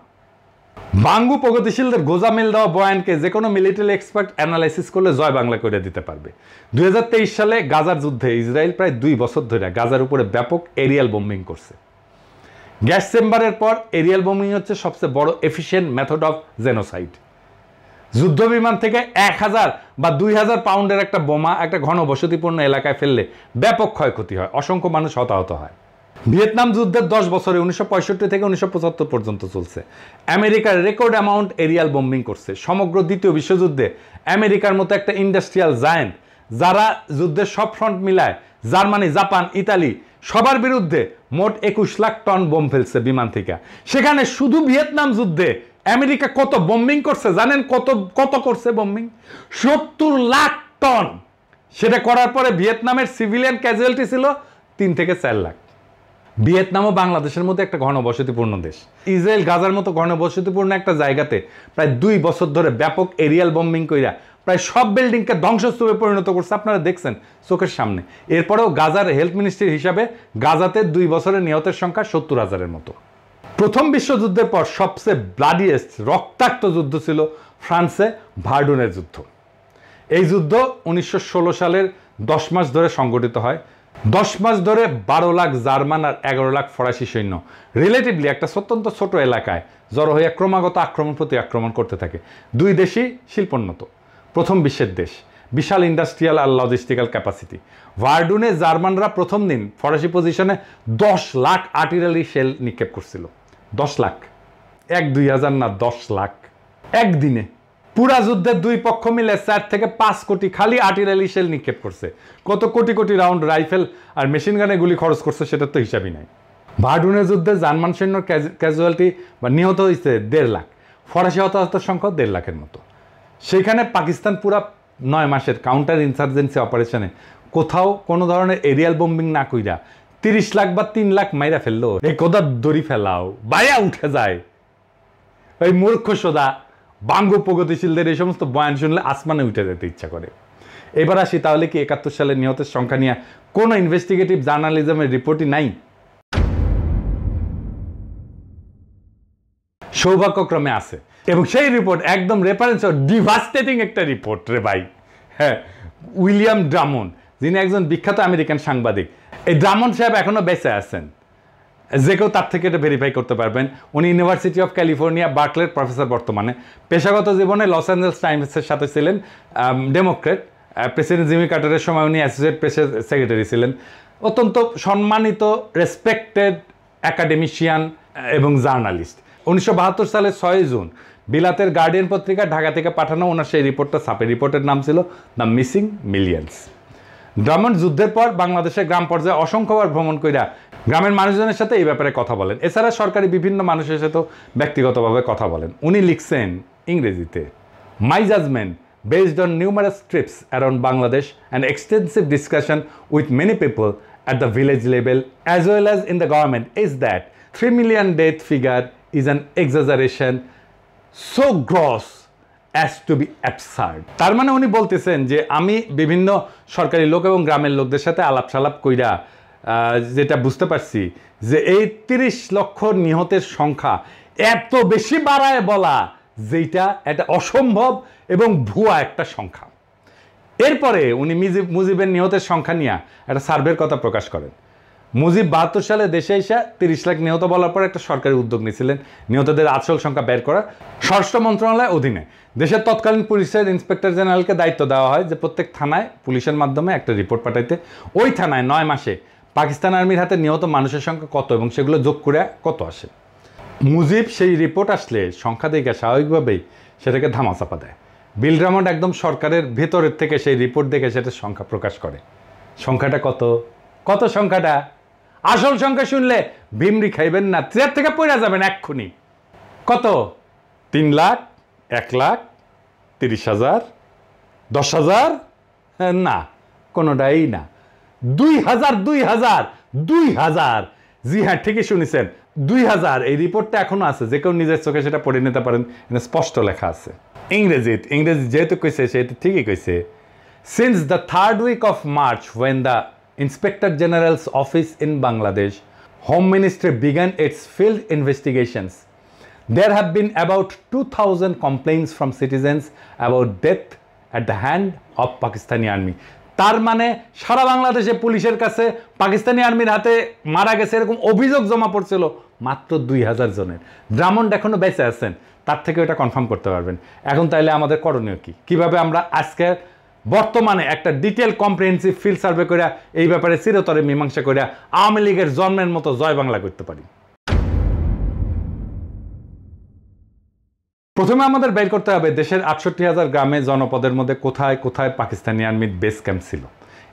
বাঙ্গু প্রগতিশীলদের গোজামিল দেওয়া বয়ানকে যে কোনো মিলিটারি এক্সপার্ট অ্যানালাইসিস করলে জয় বাংলা করে দিতে পারবে। 2023 সালে গাজার যুদ্ধে ইসরায়েল প্রায় 2 বছর ধরে গাজার উপরে ব্যাপক এরিয়াল বোম্বিং করছে। গ্যাস চেম্বারের পর এরিয়াল বোম্বিং হচ্ছে সবচেয়ে বড় এফিশিয়েন্ট মেথড অফ জেনোসাইড। যুদ্ধ বিমান থেকে 1000 বা 2000 পাউন্ডের একটা বোমা একটা ঘনবসতিপূর্ণ এলাকায় ফেললে ব্যাপক ক্ষয়ক্ষতি হয়, অসংখ্য মানুষ হতাহত হয়। ভিয়েতনাম যুদ্ধের 10 বছরে 1965 থেকে 1975 পর্যন্ত চলছে। আমেরিকার রেকর্ড অ্যামাউন্ট এরিয়াল বোম্বিং করছে। সমগ্র দ্বিতীয় বিশ্বযুদ্ধে আমেরিকার মতো একটা ইন্ডাস্ট্রিয়াল জায়ান্ট, যারা যুদ্ধের সব ফ্রন্ট মিলায় জার্মানি, জাপান, ইতালি সবার বিরুদ্ধে মোট 21 লাখ টন বোম ফেলছে বিমান থেকে। সেখানে শুধু ভিয়েতনাম যুদ্ধে আমেরিকা কত বোম্বিং করছে জানেন? কত করছে বোম্বিং? 70 লাখ টন। সেটা করার পরে ভিয়েতনামের সিভিলিয়ান ক্যাজুয়ালিটি ছিল 3 থেকে 4 লাখ। ভিয়েতনামও বাংলাদেশের মধ্যে একটা ঘনবসতিপূর্ণ দেশ। ইসরায়েল গাজার মতো ঘনবসতিপূর্ণ একটা জায়গাতে প্রায় 2 বছর ধরে ব্যাপক এরিয়াল বোম্বিং কইরা প্রায় সব বিল্ডিংকে ধ্বংসস্তূপে পরিণত করছে, আপনারা দেখছেন চোখের সামনে। এরপরেও গাজার হেলথ মিনিস্ট্রির হিসাবে গাজাতে 2 বছরে নিহতের সংখ্যা 70,000-এর মতো। প্রথম বিশ্বযুদ্ধের পর সবচেয়ে ব্লাডিয়েস্ট রক্তাক্ত যুদ্ধ ছিল ফ্রান্সে ভার্ডুনের যুদ্ধ। এই যুদ্ধ 1916 সালের 10 মাস ধরে সংগঠিত হয়। 10 মাস ধরে 12 লাখ জার্মান আর 11 লাখ ফরাসি সৈন্য রিলেটিভলি একটা অত্যন্ত ছোট এলাকায় জড়ো হয়ে ক্রমাগত আক্রমণ প্রতি আক্রমণ করতে থাকে। 2 দেশই শিল্পোন্নত, প্রথম বিশ্বের দেশ, বিশাল ইন্ডাস্ট্রিয়াল আর লজিস্টিক্যাল ক্যাপাসিটি। ভার্ডুনে জার্মানরা প্রথম দিন ফরাসি পজিশনে 10 লাখ আর্টিলারি শেল নিক্ষেপ করছিল। 10 লাখ, 1-2 হাজার না, 10 লাখ একদিনে। পুরা যুদ্ধের 2 পক্ষ মিলে 4 থেকে 5 কোটি খালি আর্টিলারি শেল নিক্ষেপ করছে। কত কোটি কোটি রাউন্ড রাইফেল আর মেশিন গানে গুলি খরচ করছে সেটার তো হিসাবই নাই। ভার্ডুনের যুদ্ধে জার্মান সৈন্য ক্যাজুয়ালিটি বা নিহত হয়েছে 1.5 লাখ, ফরাসি হতাহতের সংখ্যা 1.5 লাখের মতো। সেইখানে পাকিস্তান পুরা 9 মাসের কাউন্টার ইনসার্জেন্সি অপারেশনে কোথাও কোনো ধরনের এরিয়াল বোম্বিং না কইরা 30 লাখ বা 3 লাখ মাইরা ফেললো, এই কোদার দড়ি ফেলাও বায়া উঠে যায়। ওই মূর্খ সোদা বাঙ্গ প্রগতিশীলদের এই সমস্ত বয়ান শুনলে আসমানে উঠে যেতে ইচ্ছা করে। এবার আসি, তাহলে কি 71 সালে নিহতের সংখ্যা নিয়ে কোনো ইনভেস্টিগেটিভ জার্নালিজমের রিপোর্টই নাই? সৌভাগ্যক্রমে আছে, এবং সেই রিপোর্ট একদম রেফারেন্স ডিভাস্টেটিং একটা রিপোর্ট রে ভাই। হ্যাঁ, উইলিয়াম ড্রামন্ড, যিনি একজন বিখ্যাত আমেরিকান সাংবাদিক। এই ড্রামন্ড সাহেব এখনো বেঁচে আছেন, যে কেউ তার থেকে এটা ভেরিফাই করতে পারবেন। উনি ইউনিভার্সিটি অফ ক্যালিফোর্নিয়া বার্কলের প্রফেসর বর্তমানে। পেশাগত জীবনে লস অ্যাঞ্জেলস টাইমসের সাথে ছিলেন ডেমোক্রেট। প্রেসিডেন্ট জিমি কার্টারের সময় উনি অ্যাসোসিয়েট প্রেসের সেক্রেটারি ছিলেন। অত্যন্ত সম্মানিত রেসপেক্টেড একাডেমিশিয়ান এবং জার্নালিস্ট। 1972 সালের 6 জুন বিলাতের গার্ডিয়ান পত্রিকা ঢাকা থেকে পাঠানো ওনার সেই রিপোর্টটা ছাপে। রিপোর্টের নাম ছিল দ্য মিসিং মিলিয়ন্স। ড্রামন্ড যুদ্ধের পর বাংলাদেশের গ্রাম পর্যায়ে অসংখ্যবার ভ্রমণ কইরা গ্রামের মানুষজনের সাথে এই ব্যাপারে কথা বলেন। এছাড়া সরকারি বিভিন্ন মানুষের সাথেও ব্যক্তিগতভাবে কথা বলেন। উনি লিখছেন ইংরেজিতে, মাই judgement based on numerous trips around Bangladesh and extensive discussion with many people at the village level as well as in the government is that 3 million death figure is an exaggeration so gross as to be absurd. তার মানে উনি বলতেছেন যে আমি বিভিন্ন সরকারি লোক এবং গ্রামের লোকদের সাথে আলাপ সালাপ কইরা যেটা বুঝতে পারছি যে এই 30 লক্ষ নিহতের সংখ্যা এত বেশি বাড়ায় বলা যেটা এটা অসম্ভব এবং ভুয়া একটা সংখ্যা। এরপরে উনি মুজিবের নিহতের সংখ্যা নিয়ে একটা সার্ভের কথা প্রকাশ করেন। মুজিব 72 সালে দেশে এসে 30 লাখ নিহত বলার পর একটা সরকারি উদ্যোগ নিয়েছিলেন নিহতদের আসল সংখ্যা বের করা। স্বরাষ্ট্র মন্ত্রণালয়ের অধীনে দেশের তৎকালীন পুলিশের ইন্সপেক্টর জেনারেলকে দায়িত্ব দেওয়া হয় যে প্রত্যেক থানায় পুলিশের মাধ্যমে একটা রিপোর্ট পাঠাইতে। ওই থানায় 9 মাসে পাকিস্তান আর্মির হাতে নিহত মানুষের সংখ্যা কত এবং সেগুলো যোগ করে কত আসে। মুজিব সেই রিপোর্ট আসলে সংখ্যা দেখে স্বাভাবিকভাবেই সেটাকে ধামাচাপা দেয়। বিল ড্রামন্ড একদম সরকারের ভেতরের থেকে সেই রিপোর্ট দেখে সেটার সংখ্যা প্রকাশ করে। সংখ্যাটা কত? কত সংখ্যাটা? আসল সংখ্যা শুনলে ভিমরি খাইবেন না, চেয়ার থেকে পড়ে যাবেন এক্ষুনি। কত? 3 লাখ, 1 লাখ, 30,000, 10,000? না, কোনোটাই না। 2,000, 2,000, 2,000। জি হ্যাঁ, ঠিকই শুনেছেন, 2,000। এই রিপোর্টটা এখনো আছে, যে কেউ নিজের চোখে সেটা পড়ে নিতে পারেন, স্পষ্ট লেখা আছে। ইংরেজি যেহেতু কইছে সেহেতু ঠিকই কইছে। Since the 3rd week of March when the Inspector General's office in Bangladesh Home Ministry began its field investigations, there have been about 2,000 complaints from citizens about death at the hand of Pakistani army. তার মানে সারা বাংলাদেশে পুলিশের কাছে পাকিস্তানি আর্মির হাতে মারা গেছে এরকম অভিযোগ জমা পড়ছিল মাত্র 2,000 জনের। ড্রামন্ড এখনো বেঁচে আছেন, তার থেকে এটা কনফার্ম করতে পারবেন। এখন তাইলে আমাদের করণীয় কি? কিভাবে আমরা আজকে বর্তমানে একটা ডিটেল কম্প্রিহেন্সিভ ফিল্ড সার্ভে করে এই ব্যাপারে চিরতরে মীমাংসা করে আওয়ামী লীগের জন্মের মতো জয় বাংলা করতে পারি? প্রথমে আমাদের বের করতে হবে দেশের 68,000 গ্রামে জনপদের মধ্যে কোথায় কোথায় পাকিস্তানি আর্মির বেস ক্যাম্প ছিল।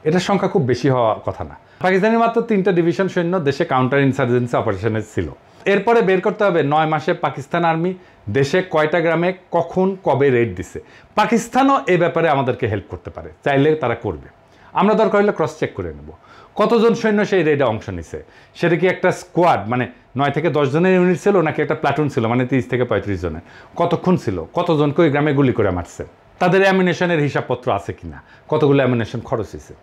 এটার সংখ্যা খুব বেশি হওয়ার কথা না। পাকিস্তানি মাত্র 3টা ডিভিশন সৈন্য দেশে কাউন্টার ইনসার্জেন্সি অপারেশনে ছিল। এরপরে বের করতে হবে 9 মাসে পাকিস্তান আর্মি দেশে কয়টা গ্রামে কখন কবে রেড দিছে। পাকিস্তানও এই ব্যাপারে আমাদেরকে হেল্প করতে পারে, চাইলে তারা করবে। আমরা দরকার হলে ক্রস চেক করে নেব কতজন সৈন্য সেই রেডে অংশ নিছে। সেটা কি একটা স্কোয়াড মানে 9 থেকে 10 জনের ইউনিট ছিল, নাকি একটা প্লাটুন ছিল মানে 30 থেকে 35 জনের? কতক্ষণ ছিল, কতজনকে ওই গ্রামে গুলি করে মারছে, তাদের অ্যামিনেশনের হিসাবপত্র আছে কিনা, কতগুলো অ্যামিনেশন খরচ হয়েছে।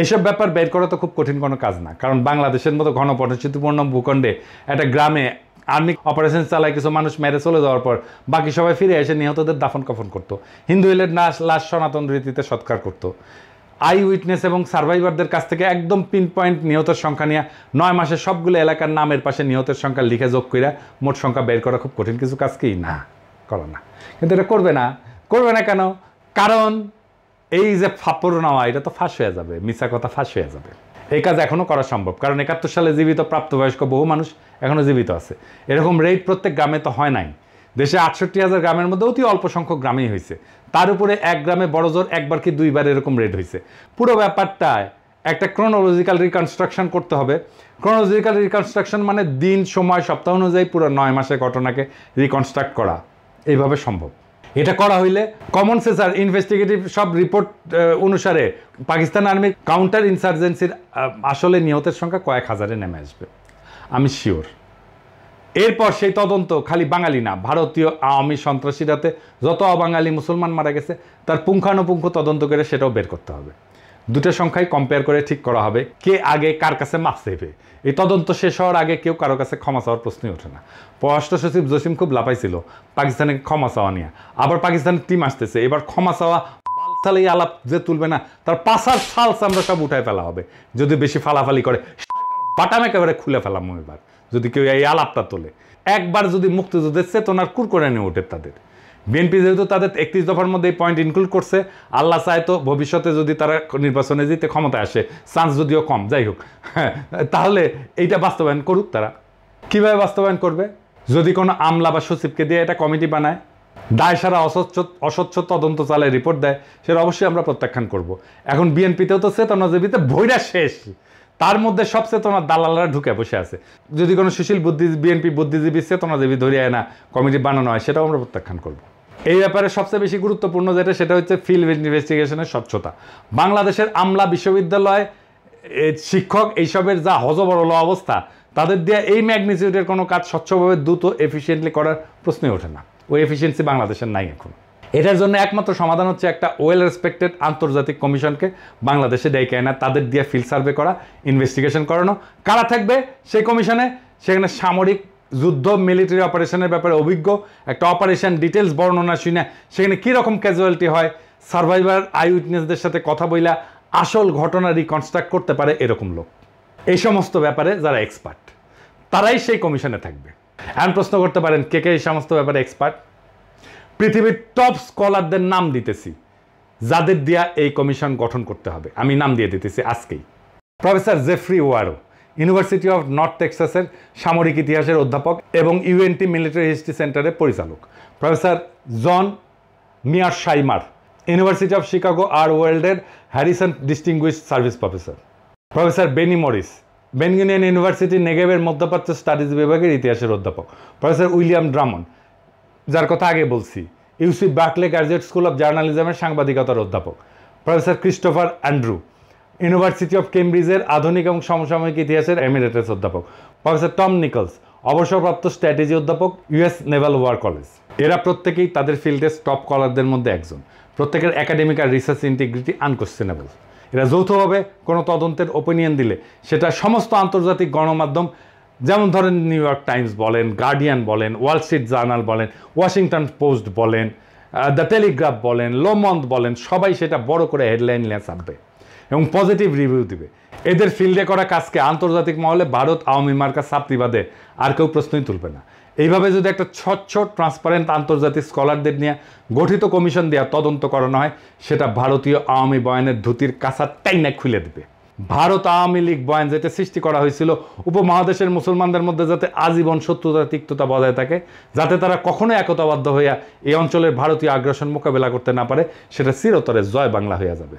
এইসব ব্যাপার বের করা তো খুব কঠিন কোনো কাজ না, কারণ বাংলাদেশের মতো ঘন পরিস্থিতিপূর্ণ ভূখণ্ডে একটা গ্রামে আর্মি অপারেশন চালায় কিছু মানুষ মেরে চলে যাওয়ার পর বাকি সবাই ফিরে এসে নিহতদের দাফন কাফন করতো, হিন্দু হইলে লাশ সনাতন রীতিতে সৎকার করতো। আই উইটনেস এবং সার্ভাইভারদের কাছ থেকে একদম পিন পয়েন্ট নিহতের সংখ্যা নিয়ে 9 মাসে সবগুলো এলাকার নামের পাশে নিহতের সংখ্যা লিখে যোগ করে মোট সংখ্যা বের করা খুব কঠিন কিছু কাজ কি না, করো না। কিন্তু এটা করবে না কেন? কারণ এই যে ফাপড় নেওয়া এটা তো ফাঁস হয়ে যাবে, মিছা কথা ফাঁস হয়ে যাবে। এই কাজ এখনও করা সম্ভব, কারণ 71 সালে জীবিত প্রাপ্তবয়স্ক বহু মানুষ এখনও জীবিত আছে। এরকম রেড প্রত্যেক গ্রামে তো হয় নাই। দেশে 68,000 গ্রামের মধ্যে অতি অল্প সংখ্যক গ্রামেই হয়েছে। তার উপরে এক গ্রামে বড় জোর একবার কি 2বার এরকম রেড হয়েছে। পুরো ব্যাপারটায় একটা ক্রোনোলজিক্যাল রিকনস্ট্রাকশন করতে হবে। ক্রোনোলজিক্যাল রিকনস্ট্রাকশন মানে দিন সময় সপ্তাহ অনুযায়ী পুরো 9 মাসের ঘটনাকে রিকনস্ট্রাক্ট করা এইভাবে সম্ভব। এটা করা হইলে কমন সেন্স আর ইনভেস্টিগেটিভ সব রিপোর্ট অনুসারে পাকিস্তান আর্মির কাউন্টার ইনসার্জেন্সির আসলে নিহতের সংখ্যা কয়েক হাজারে নেমে আসবে, আমি শিওর। এরপর সেই তদন্ত খালি বাঙালি না, ভারতীয় আওয়ামী সন্ত্রাসীরাতে যত অবাঙালি মুসলমান মারা গেছে তার পুঙ্খানুপুঙ্খ তদন্ত করে সেটাও বের করতে হবে। দুটো সংখ্যায় কম্পেয়ার করে ঠিক করা হবে কে আগে কার কাছে মাপ চাইবে। এই তদন্ত শেষ হওয়ার আগে কেউ কারো কাছে ক্ষমা চাওয়ার প্রশ্নই ওঠে না। পররাষ্ট্র সচিব জসিম খুব লাপাইছিল পাকিস্তানে ক্ষমা চাওয়া নিয়ে, আবার পাকিস্তানের টিম আসতেছে, এবার ক্ষমা চাওয়া বালসালেই আলাপ যে তুলবে না তার পাশার ফালস আমরা সব উঠায় ফেলা হবে। যদি বেশি ফালাফালি করে বাটাম একেবারে খুলে ফেলাম এবার, যদি কেউ এই আলাপটা তোলে। একবার যদি মুক্তিযুদ্ধের চেতনার কুর করে নিয়ে ওঠে তাদের। বিএনপি যেহেতু তাদের 31 দফার মধ্যে এই পয়েন্ট ইনক্লুড করছে, আল্লাহ চায় তো ভবিষ্যতে যদি তারা নির্বাচনে জিতে ক্ষমতায় আসে, চান্স যদিও কম, যাই হোক, হ্যাঁ, তাহলে এইটা বাস্তবায়ন করুক। তারা কিভাবে বাস্তবায়ন করবে? যদি কোনো আমলা বা সচিবকে দিয়ে এটা কমিটি বানায়, দায় সারা অস্বচ্ছ তদন্ত চালায় রিপোর্ট দেয়, সেটা অবশ্যই আমরা প্রত্যাখ্যান করব। এখন বিএনপিতেও তো চেতনাজীবীতে ভৈরা শেষ, তার মধ্যে সব চেতনার দালালরা ঢুকে বসে আছে। যদি কোনো সুশীল বিএনপি বুদ্ধিজীবী চেতনাজীবী ধরিয়ে না কমিটি বানানো হয়, সেটাও আমরা প্রত্যাখ্যান করব। এই ব্যাপারে সবচেয়ে বেশি গুরুত্বপূর্ণ যেটা, সেটা হচ্ছে ফিল্ড ইনভেস্টিগেশনের স্বচ্ছতা। বাংলাদেশের আমলা, বিশ্ববিদ্যালয়, শিক্ষক, এইসবের যা হজবরল অবস্থা, তাদের দিয়ে এই ম্যাগনিটিউডের কোনো কাজ স্বচ্ছভাবে দ্রুত এফিসিয়েন্টলি করার প্রশ্নই ওঠে না। ওই এফিসিয়েন্সি বাংলাদেশের নাই এখন। এটার জন্য একমাত্র সমাধান হচ্ছে একটা ওয়েল রেসপেক্টেড আন্তর্জাতিক কমিশনকে বাংলাদেশে ডেকে আনা, তাদের দিয়ে ফিল্ড সার্ভে করা, ইনভেস্টিগেশন করানো। কারা থাকবে সেই কমিশনে? সেখানে সামরিক যুদ্ধ, মিলিটারি অপারেশনের ব্যাপারে অভিজ্ঞ, একটা অপারেশন ডিটেলস বর্ণনা শুনে সেখানে কীরকম ক্যাজুয়ালিটি হয়, সার্ভাইভার আই উইটনেসদের সাথে কথা বইলা আসল ঘটনা রিকনস্ট্রাক্ট করতে পারে এরকম লোক। এই সমস্ত ব্যাপারে যারা এক্সপার্ট, তারাই সেই কমিশনে থাকবে। এখন প্রশ্ন করতে পারেন কে কে এই সমস্ত ব্যাপারে এক্সপার্ট? পৃথিবীর টপ স্কলারদের নাম দিতেছি, যাদের দিয়া এই কমিশন গঠন করতে হবে। আমি নাম দিয়ে দিতেছি আজকেই। Professor Jeffrey Wawro, university of north টেক্সাসের সামরিক ইতিহাসের অধ্যাপক এবং ইউএনটি মিলিটারি হিস্ট্রি সেন্টারের পরিচালক। Professor John Mearsheimer, university of Chicago আর ওয়ার্ল্ডের Harrison distinguished service professor. Professor Benny Morris, Ben Gurion university নেগেভের মধ্যপ্রাচ্য স্টাডিজ বিভাগের ইতিহাসের অধ্যাপক। প্রফেসর উইলিয়াম ড্রামন্ড, যার কথা আগে বলছি, UC Berkeley graduate school of জার্নালিজমের সাংবাদিকতার অধ্যাপক। Professor Christopher Andrew, university of কেমব্রিজের আধুনিক এবং সমসাময়িক ইতিহাসের এমিরেটাস অধ্যাপক। প্রফেসর টম নিকলস, অবসরপ্রাপ্ত স্ট্র্যাটেজি অধ্যাপক, ইউএস নেভাল ওয়ার কলেজ। এরা প্রত্যেকেই তাদের ফিল্ডের টপ স্কলারদের মধ্যে একজন। প্রত্যেকের একাডেমিক আর রিসার্চ ইন্টিগ্রিটি আনকোয়েশ্চেনেবল। এরা যৌথভাবে কোনো তদন্তের ওপিনিয়ন দিলে সেটা সমস্ত আন্তর্জাতিক গণমাধ্যম, যেমন ধরেন নিউ ইয়র্ক টাইমস বলেন, গার্ডিয়ান বলেন, ওয়াল স্ট্রিট জার্নাল বলেন, ওয়াশিংটন পোস্ট বলেন, দ্য টেলিগ্রাফ বলেন, লোমন্দ বলেন, সবাই সেটা বড় করে হেডলাইন নিয়ে ছাপবে এবং পজিটিভ রিভিউ দিবে। এদের ফিল্ডে করা কাজকে আন্তর্জাতিক মহলে ভারত আওয়ামী মার্কা ছাপতি বাদে আর কেউ প্রশ্নই তুলবে না। এইভাবে যদি একটা স্বচ্ছ ট্রান্সপারেন্ট আন্তর্জাতিক স্কলারদের নিয়ে গঠিত কমিশন দেওয়া তদন্ত করানো হয়, সেটা ভারতীয় আওয়ামী বয়ানের ধুতির কাঁচাটাই না খুলে দেবে। ভারত আওয়ামী লীগ বয়ান যেটা সৃষ্টি করা হয়েছিল উপমহাদেশের মুসলমানদের মধ্যে যাতে আজীবন শত্রুতা তিক্ততা বজায় থাকে, যাতে তারা কখনো একতাবদ্ধ হইয়া এই অঞ্চলের ভারতীয় আগ্রাসন মোকাবেলা করতে না পারে, সেটা চিরতরে জয় বাংলা হইয়া যাবে।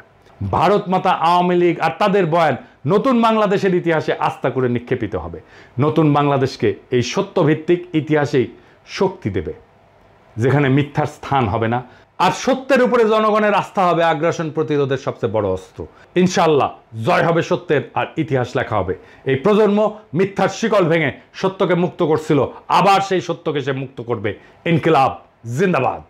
ভারত মাতা আওয়ামী লীগ আর তাদের বয়ান নতুন বাংলাদেশের ইতিহাসে আস্থা করে নিক্ষেপিত হবে। নতুন বাংলাদেশকে এই সত্যভিত্তিক ইতিহাসেই শক্তি দেবে, যেখানে মিথ্যার স্থান হবে না, আর সত্যের উপরে জনগণের আস্থা হবে আগ্রাসন প্রতিরোধের সবচেয়ে বড় অস্ত্র। ইনশাআল্লাহ জয় হবে সত্যের, আর ইতিহাস লেখা হবে। এই প্রজন্ম মিথ্যার শিকল ভেঙে সত্যকে মুক্ত করছিল, আবার সেই সত্যকে সে মুক্ত করবে। ইনকিলাব জিন্দাবাদ।